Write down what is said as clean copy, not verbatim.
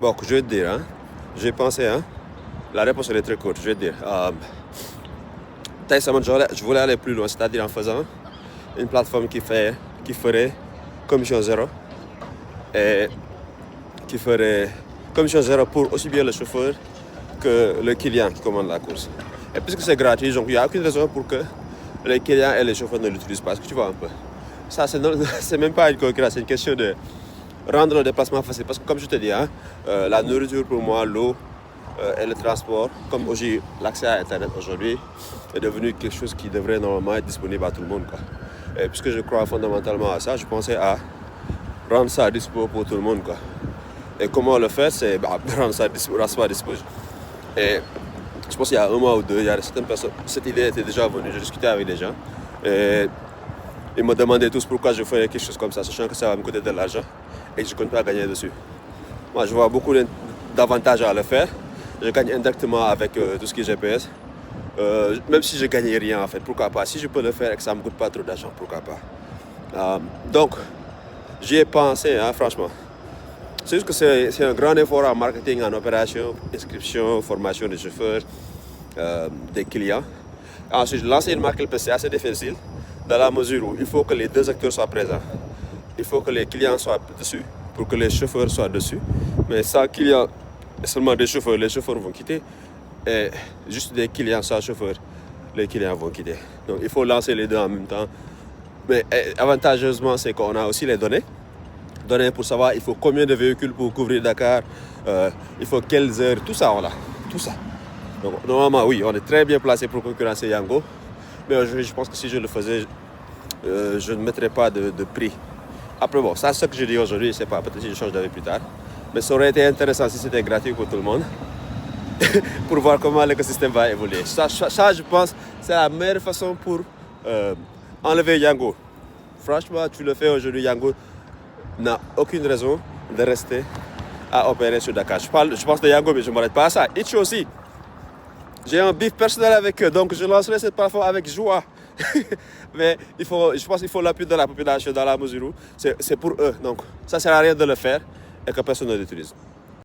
Bon, je vais te dire, hein, j'ai pensé, hein, la réponse elle est très courte, je vais te dire. Je voulais aller plus loin, c'est-à-dire en faisant une plateforme qui ferait commission zéro et qui ferait commission zéro pour aussi bien le chauffeur que le client qui commande la course. Et puisque c'est gratuit, donc il n'y a aucune raison pour que les clients et les chauffeurs ne l'utilisent pas. Est-ce que tu vois un peu? Ça, c'est même pas une concurrence, c'est une question de rendre le déplacement facile. Parce que comme je te dis, hein, la nourriture pour moi, l'eau et le transport, comme aussi l'accès à Internet aujourd'hui, est devenu quelque chose qui devrait normalement être disponible à tout le monde, quoi. Et puisque je crois fondamentalement à ça, je pensais à rendre ça disponible pour tout le monde, quoi. Et comment le faire, c'est rendre ça disponible. Et je pense qu'il y a un mois ou deux, il y a certaines personnes, cette idée était déjà venue, j'ai discuté avec des gens. Et ils me demandaient tous pourquoi je ferais quelque chose comme ça, sachant que ça va me coûter de l'argent et que je ne compte pas gagner dessus. Moi, je vois beaucoup d'avantages à le faire. Je gagne indirectement avec tout ce qui est GPS. Même si je ne gagne rien, en fait, pourquoi pas? Si je peux le faire et que ça ne me coûte pas trop d'argent, pourquoi pas? Donc, j'y ai pensé, hein, franchement. C'est juste que c'est un grand effort en marketing, en opération, inscription, formation des chauffeurs, des clients. Ensuite, lancer une marque, c'est assez difficile dans la mesure où il faut que les deux acteurs soient présents. Il faut que les clients soient dessus pour que les chauffeurs soient dessus. Mais sans clients, seulement des chauffeurs, les chauffeurs vont quitter. Et juste des clients sans chauffeur, les clients vont quitter. Donc il faut lancer les deux en même temps. Mais avantageusement, c'est qu'on a aussi les données. Données pour savoir il faut combien de véhicules pour couvrir Dakar, il faut quelles heures, tout ça on a, tout ça. Donc normalement oui, on est très bien placé pour concurrencer Yango, mais aujourd'hui je pense que si je le faisais, je ne mettrais pas de prix. Après bon, ça c'est ce que je dis aujourd'hui, c'est pas, peut-être que je change d'avis plus tard, mais ça aurait été intéressant si c'était gratuit pour tout le monde, pour voir comment l'écosystème va évoluer. Ça je pense, c'est la meilleure façon pour enlever Yango. Franchement, tu le fais aujourd'hui, Yango n'a aucune raison de rester à opérer sur Dakar. Je pense de Yango, mais je ne m'arrête pas à ça. Itch aussi. J'ai un bif personnel avec eux, donc je lancerai cette plateforme avec joie. Mais je pense qu'il faut l'appui de la population dans la mesure où c'est pour eux. Donc ça ne sert à rien de le faire et que personne ne l'utilise.